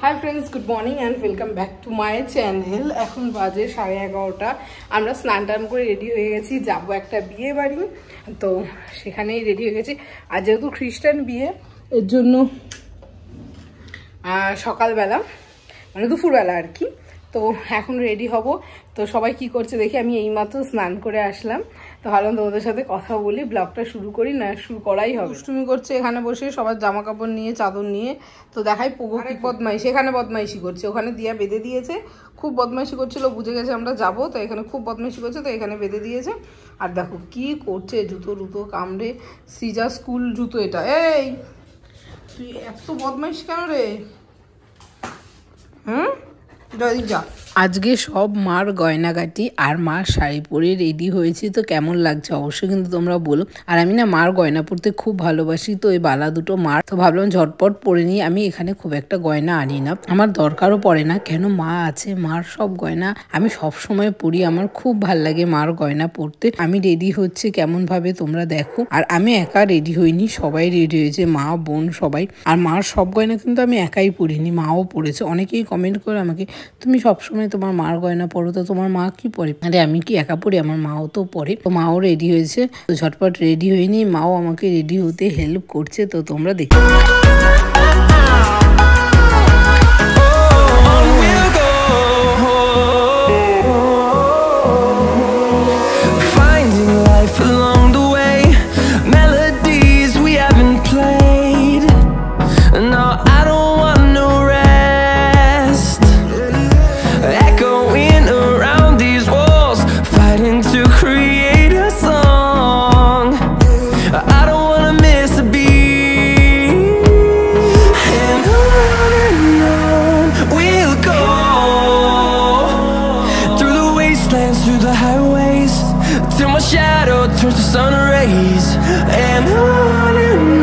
Hi friends, good morning and welcome back to my channel. এখন বাজে 11:30। আমরা স্নান টান করে রেডি হয়ে গেছি, যাবো একটা বিয়ে বাড়ি, তো সেখানেই রেডি হয়ে গেছি। আর যেহেতু খ্রিস্টান বিয়ে, এর জন্য সকালবেলা মানে দুপুরবেলা আর কি, তো এখন রেডি হব। তো সবাই কি করছে দেখি, আমি এইমাত্র স্নান করে আসলাম, তো ভাবলাম তোমাদের সাথে কথা বলি, ব্লগটা শুরু করি। না শুরু করাই হবে। দুষ্টুমি করছে এখানে বসে, সবার জামা কাপড় নিয়ে, চাদর নিয়ে। তো দেখাই পোগো কি বদমাইশি, এখানে বদমাইশি করছে, ওখানে দিয়া বেঁধে দিয়েছে, খুব বদমাইশি করছিল, বুঝে গেছে আমরা যাবো, তো এখানে খুব বদমাইশি করছে, তো এখানে বেঁধে দিয়েছে। আর দেখো কি করছে, জুতো কামড়ে, সিজা স্কুল জুতো এটা। এই তুই এত বদমাইশ কেন রে? আজকে সব মার গয়নাগাটি আর মার শাড়ি পরে রেডি হয়েছি, তো কেমন লাগছে অবশ্যই কিন্তু তোমরা বলো। আর আমি না মার গয়না পরতে খুব ভালোবাসি, তো এই বালা দুটো মার, তো ভাবলাম ঝটপট পরে নিই। আমি এখানে খুব একটা গয়না আনি না, আমার দরকারও পড়ে না, কেন মা আছে, মার সব গয়না আমি সব সময় পরি, আমার খুব ভাল লাগে মার গয়না পরতে। আমি রেডি হচ্ছে কেমন ভাবে তোমরা দেখো। আর আমি একা রেডি হইনি, সবাই রেডি হয়েছে, মা বোন সবাই। আর মার সব গয়না কিন্তু আমি একাই পরিনি, মাও পরেছে। অনেকেই কমেন্ট করে আমাকে, তুমি সবসময় তোমার মার গয়না পরো, তো তোমার মা কি পরে? আরে আমি কি একা পরি, আমার মাও তো পরে। তো মাও রেডি হয়েছে, তো ঝটপট রেডি হয়নি, মাও আমাকে রেডি হতে হেল্প করছে, তো তোমরা দেখো।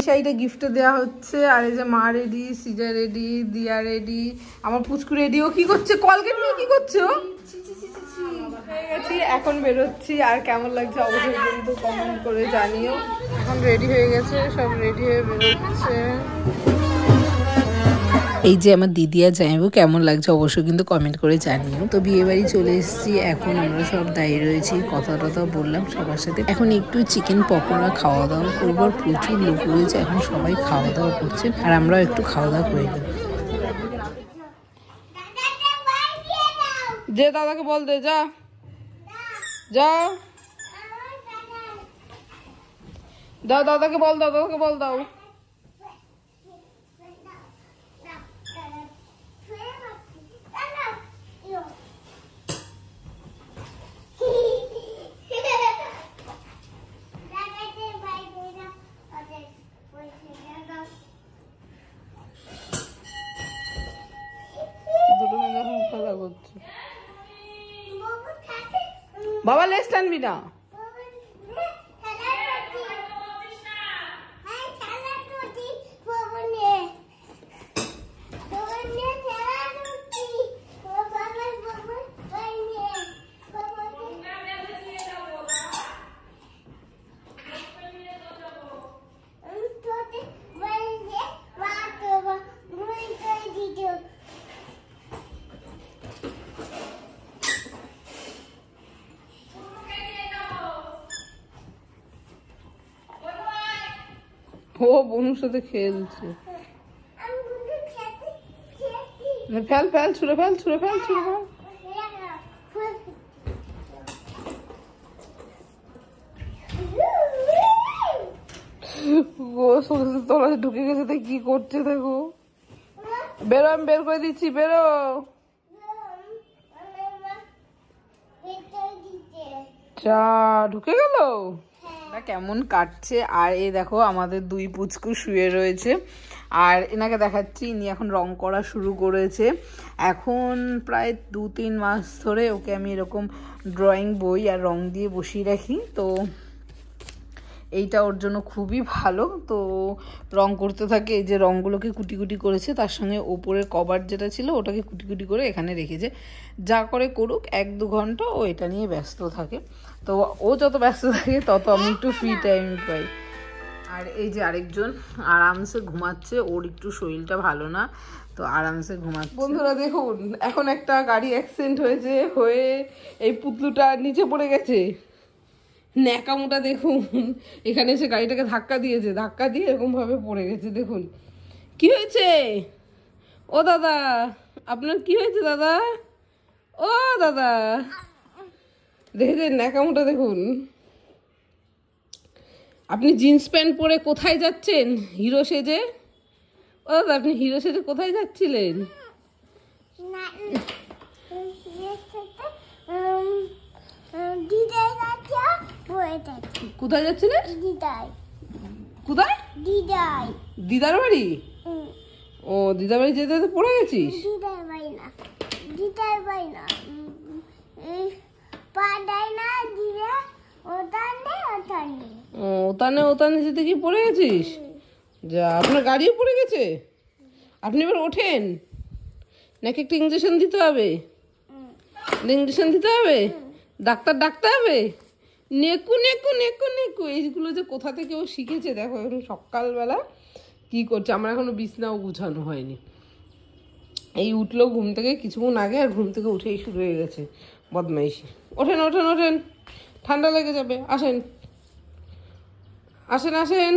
শাড়িটা গিফটে দেওয়া হচ্ছে। আর এই যে মা রেডি, সিজা রেডি, দিয়া রেডি, আমার পুচকু রেডি। ও কি করছে, কলগেট নিয়ে কি করছো? হয়ে গেছি, এখন বেরোচ্ছি। আর কেমন লাগছে অবশ্যই কিন্তু কমেন্ট করে জানিও। এখন রেডি হয়ে গেছে, সব রেডি হয়ে বেরোচ্ছে। এই যে আমার দিদি আর জামাইবু, কেমন লাগছে অবশ্যই কিন্তু কমেন্ট করে জানিও। তো বিয়ে বাড়ি চলে এসেছি, এখন আমরা সব দাঁড়িয়ে রয়েছি, কথা টথা বললাম সবার সাথে। এখন একটু চিকেন পকোড়া খাওয়া দাওয়া করবো, প্রচুর লোক রয়েছে, এখন সবাই খাওয়া দাওয়া করছে, আর আমরাও একটু খাওয়া দাওয়া করে নেব। যে দাদাকে বল দে, যা যা, দাও দাদাকে বল দাও, দাদাকে বল দাও। বাবা লেস টানবি না। ও বনুর সাথে খেলছে, ফেল ফেল, ছুড়ে ফেল, ছুড়ে ফেল, ছুড়ে ফেল। ও সোজা তলায় ঢুকে গেছে, তাই কি করছে দেখো। বেরো, আমি বের করে দিচ্ছি, বেরো। চা ঢুকে গেল। কেমন কাটছে। আর এই দেখো আমাদের দুই পুচকু শুয়ে রয়েছে, আর এনাকে দেখাচ্ছি, ইনি এখন রং করা শুরু করেছে। এখন প্রায় 2-3 মাস ধরে ওকে আমি এরকম ড্রয়িং বই আর রং দিয়ে বসিয়ে রাখি, তো এইটা ওর জন্য খুবই ভালো। তো রং করতে থাকে, এই যে রঙগুলোকে কুটি কুটি করেছে, তার সঙ্গে ওপরের কভার যেটা ছিল ওটাকে কুটি কুটি করে এখানে রেখেছে। যা করে করুক, 1-2 ঘন্টা ও এটা নিয়ে ব্যস্ত থাকে। তো ও যত ব্যস্ত থাকে তত আমি একটু ফ্রি টাইম পাই। আর এই যে আরেকজন আরামসে ঘুমাচ্ছে, ওর একটু শরীরটা ভালো না তো আরামসে ঘুমাচ্ছে। বন্ধুরা দেখুন, এখন একটা গাড়ি অ্যাক্সিডেন্ট হয়েছে, হয়ে এই পুতলুটা নিচে পড়ে গেছে। ন্যাকামোটা দেখুন, এখানে এসে গাড়িটাকে ধাক্কা দিয়েছে, ধাক্কা দিয়ে এরকম ভাবে পড়ে গেছে। দেখুন কি হয়েছে। ও দাদা, আপনার কি হয়েছে দাদা? ও দাদা, দেখেছেন ন্যাকামোটা দেখুন। আপনি জিন্স প্যান্ট পরে কোথায় যাচ্ছেন হিরো সেজে? ও দাদা, আপনি হিরো সেজে কোথায় যাচ্ছিলেন? কোথায় যাচ্ছিলেন? কোথায়? দিদার বাড়ি। ও, দিদার বাড়ি যেতে যেতে পড়ে গেছিস? ওতানে যেতে কি পড়ে গেছিস? যা, আপনার গাড়িও পড়ে গেছে। আপনি এবার ওঠেন নাকি একটা ইঞ্জেকশন দিতে হবে? ইঞ্জেকশন দিতে হবে, ডাক্তার ডাকতে হবে। নেকু নেকু নেকু নেকু, এইগুলো যে কোথা থেকে ও শিখেছে দেখো। এখন সকালবেলা কি করছে, আমার এখনো বিছনাও গুছানো হয়নি। এই উঠলো ঘুম থেকে কিছুক্ষণ আগে, আর ঘুম থেকে উঠেই শুরু হয়ে গেছে বদমাইশি। ওঠেন ওঠেন ওঠেন, ঠান্ডা লেগে যাবে। আসেন আসেন আসেন,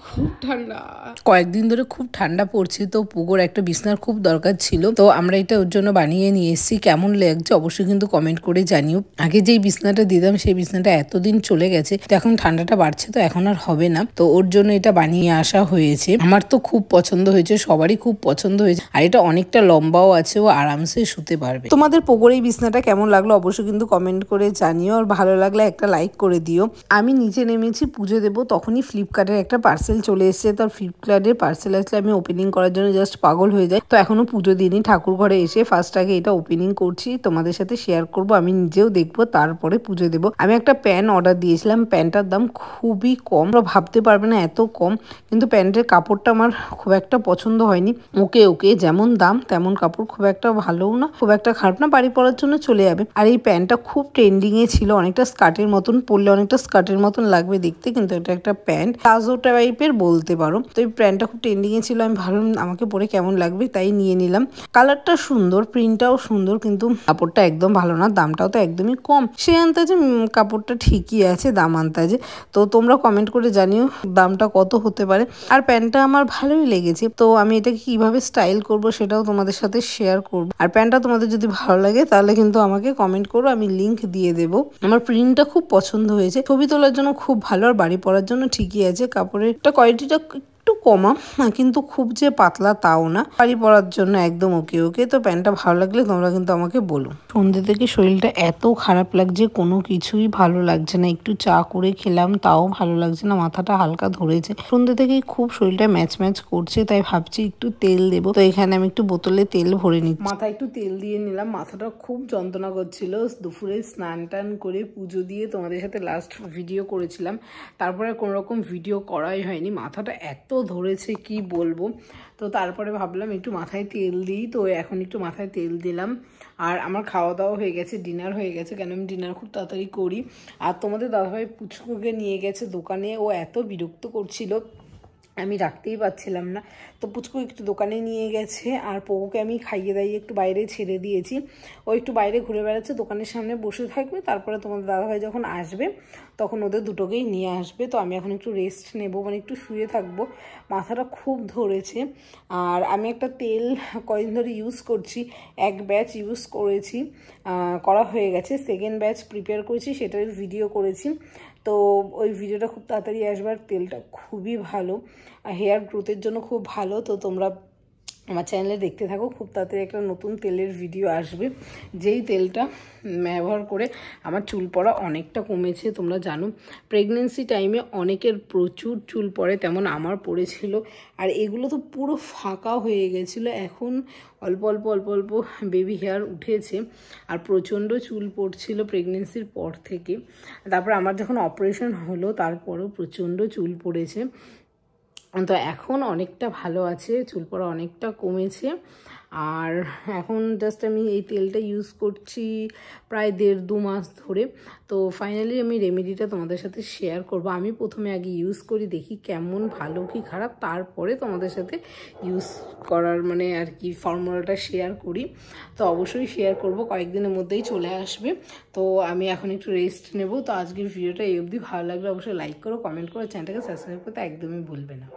খুব ঠান্ডা। কয়েকদিন ধরে খুব ঠান্ডা পড়ছে, তো পুকুর একটা বিছনার খুব দরকার ছিল, তো আমরা এটা ওর জন্য বানিয়ে নিয়ে এসেছি। কেমন লাগছে অবশ্যই কিন্তু কমেন্ট করে জানিও। আগে যেই বিছনাটা দিতাম সেই বিছনাটা এতদিন চলে গেছে, তো এখন ঠান্ডাটা বাড়ছে তো এখন আর হবে না, তো ওর জন্য এটা বানিয়ে আসা হয়েছে। আমার তো খুব পছন্দ হয়েছে, সবারই খুব পছন্দ হয়েছে, আর এটা অনেকটা লম্বাও আছে, ও আরামসে শুতে পারবে। তোমাদের পুকুর এই বিছনাটা কেমন লাগলো অবশ্যই কিন্তু কমেন্ট করে জানিও, আর ভালো লাগলে একটা লাইক করে দিও। আমি নিচে নেমেছি পুজো দেবো, তখনই ফ্লিপকার্টের একটা পার্সেল চলে এসেছে। তার ফ্লিপকার্টের পার্সেল আসলে আমি ওপেনিং করার জন্য জাস্ট পাগল হয়ে যাই। তো এখনো পুজো দিইনি, ঠাকুর ঘরে এসে ফার্স্ট আগে এটা ওপেনিং করছি, তোমাদের সাথে শেয়ার করব, আমি নিজেও দেখবো, তারপরে পুজো দেবো। আমি একটা প্যান্ট অর্ডার দিয়েছিলাম, প্যান্টটার দাম খুবই কম, ভাবতে পারবে না এত কম, কিন্তু প্যান্টের কাপড়টা আমার খুব একটা পছন্দ হয়নি। ওকে ওকে, যেমন দাম তেমন কাপড়, খুব একটা ভালোও না খুব একটা খারাপ না, বাড়ি পরার জন্য চলে যাবে। আর এই প্যান্টটা খুব ট্রেন্ডিং এ ছিল, অনেকটা স্কার্টের মতন, পরলে অনেকটা স্কার্টের মতন লাগবে দেখতে, কিন্তু এটা একটা প্যান্ট প্লাজো টাইপের বলতে পারো। তো এই প্যান্টটা খুব ট্রেন্ডিং এ ছিল, আমি ভাবলাম আমাকে পরে কেমন লাগবে, তাই নিয়ে নিলাম। কালারটা সুন্দর, প্রিন্টটাও সুন্দর, কিন্তু কাপড়টা একদম ভালো না, দামটাও তো একদমই কম। সে আন্দাজে কাপড়টা ঠিকই আছে দাম আন্দাজে, তো তোমরা কমেন্ট করে জানিও দামটা কত হতে পারে। আর প্যান্টটা আমার ভালোই লেগেছে, তো আমি এটাকে কিভাবে স্টাইল করব সেটাও তোমাদের সাথে শেয়ার করব। আর প্যান্টটা তোমাদের যদি ভালো লাগে তাহলে কিন্তু আমাকে কমেন্ট করো, আমি লিংক দিয়ে দেবো। আমার প্রিন্টটা খুব পছন্দ হয়েছে, ছবি তোলার জন্য খুব ভালো, আর বাড়ি পরার জন্য ঠিকই আছে। কাপড়ের কোয়ালিটিটা একটু কমা, কিন্তু খুব যে পাতলা তাও না, বাড়ি পরার জন্য একদম ওকে ওকে। তো প্যান্টটা ভালো লাগলে তোমরা কিন্তু আমাকে বলো। সন্ধ্যে থেকে শরীরটা এত খারাপ লাগছে, কোনো কিছুই ভালো লাগছে না, একটু চা করে খেলাম তাও ভালো লাগছে না, মাথাটা হালকা ধরেছে। সন্ধ্যে থেকেই খুব শরীরটা ম্যাচ ম্যাচ করছে, তাই ভাবছি একটু তেল দেবো। তো এখানে আমি একটু বোতলে তেল ভরে নিচ্ছি, মাথায় একটু তেল দিয়ে নিলাম। মাথাটা খুব যন্ত্রণা করছিল, দুপুরে স্নান টান করে পুজো দিয়ে তোমাদের সাথে লাস্ট ভিডিও করেছিলাম, তারপরে কোনো রকম ভিডিও করাই হয়নি, মাথাটা এত ধরেছে কি বলবো। তো তারপরে ভাবলাম একটু মাথায় তেল দিই, তো এখন একটু মাথায় তেল দিলাম। আর আমার খাওয়া দাওয়া হয়ে গেছে, ডিনার হয়ে গেছে, কেন আমি ডিনার খুব তাড়াতাড়ি করি। আর তোমাদের দাদাভাই পুচকুকে নিয়ে গেছে দোকানে, ও এত বিরক্ত করছিল, আমি রাখতেই পারছিলাম না, তো পুচকু একটু দোকানে নিয়ে গেছে। আর পৌকে আমি খাইয়ে দাইয়ে একটু বাইরে ছেড়ে দিয়েছি, ও একটু বাইরে ঘুরে বেড়াচ্ছে, দোকানের সামনে বসে থাকবে, তারপরে তোমাদের দাদাভাই যখন আসবে তখন ওদের দুটোকেই নিয়ে আসবে। তো আমি এখন একটু রেস্ট নেব, মানে একটু শুয়ে থাকবো, মাথাটা খুব ধরেছে। আর আমি একটা তেল কয়েকদিন ধরে ইউজ করছি, এক ব্যাচ ইউজ করেছি, করা হয়ে গেছে, সেকেন্ড ব্যাচ প্রিপেয়ার করেছি, সেটার ভিডিও করেছি। তো ওই ভিডিওটা খুব তাড়াতাড়ি আসবার, তেলটা খুবই ভালো, হেয়ার গ্রোথের জন্য খুব ভালো। তো তোমরা আমার চ্যানেলে দেখতে থাকো, খুব তাড়াতাড়ি একটা নতুন তেলের ভিডিও আসবে, যেই তেলটা ব্যবহার করে আমার চুল পড়া অনেকটা কমেছে। তোমরা জানো প্রেগনেন্সি টাইমে অনেকের প্রচুর চুল পড়ে, তেমন আমার পড়েছিল, আর এগুলো তো পুরো ফাঁকা হয়ে গেছিলো, এখন অল্প অল্প অল্প অল্প বেবি হেয়ার উঠেছে, আর প্রচণ্ড চুল পড়ছিল প্রেগনেন্সির পর থেকে। তারপর আমার যখন অপারেশন হলো তারপরেও প্রচণ্ড চুল পড়েছে, তো এখন অনেকটা ভালো আছে, চুল পড়া অনেকটা কমেছে। আর এখন জাস্ট আমি এই তেলটা ইউজ করছি প্রায় 1.5-2 মাস ধরে। তো ফাইনালি আমি রেমেডিটা তোমাদের সাথে শেয়ার করব। আমি প্রথমে আগে ইউজ করি, দেখি কেমন ভালো কি খারাপ, তারপরে তোমাদের সাথে ইউজ করার মানে আর কি ফর্মুলাটা শেয়ার করি। তো অবশ্যই শেয়ার করব, কয়েকদিনের মধ্যেই চলে আসবে। তো আমি এখন একটু রেস্ট নেব। তো আজকের ভিডিওটা এই অবধি। ভালো লাগলে অবশ্যই লাইক করো, কমেন্ট করো, চ্যানেলটাকে সাবস্ক্রাইব করতে একদমই ভুলবে না।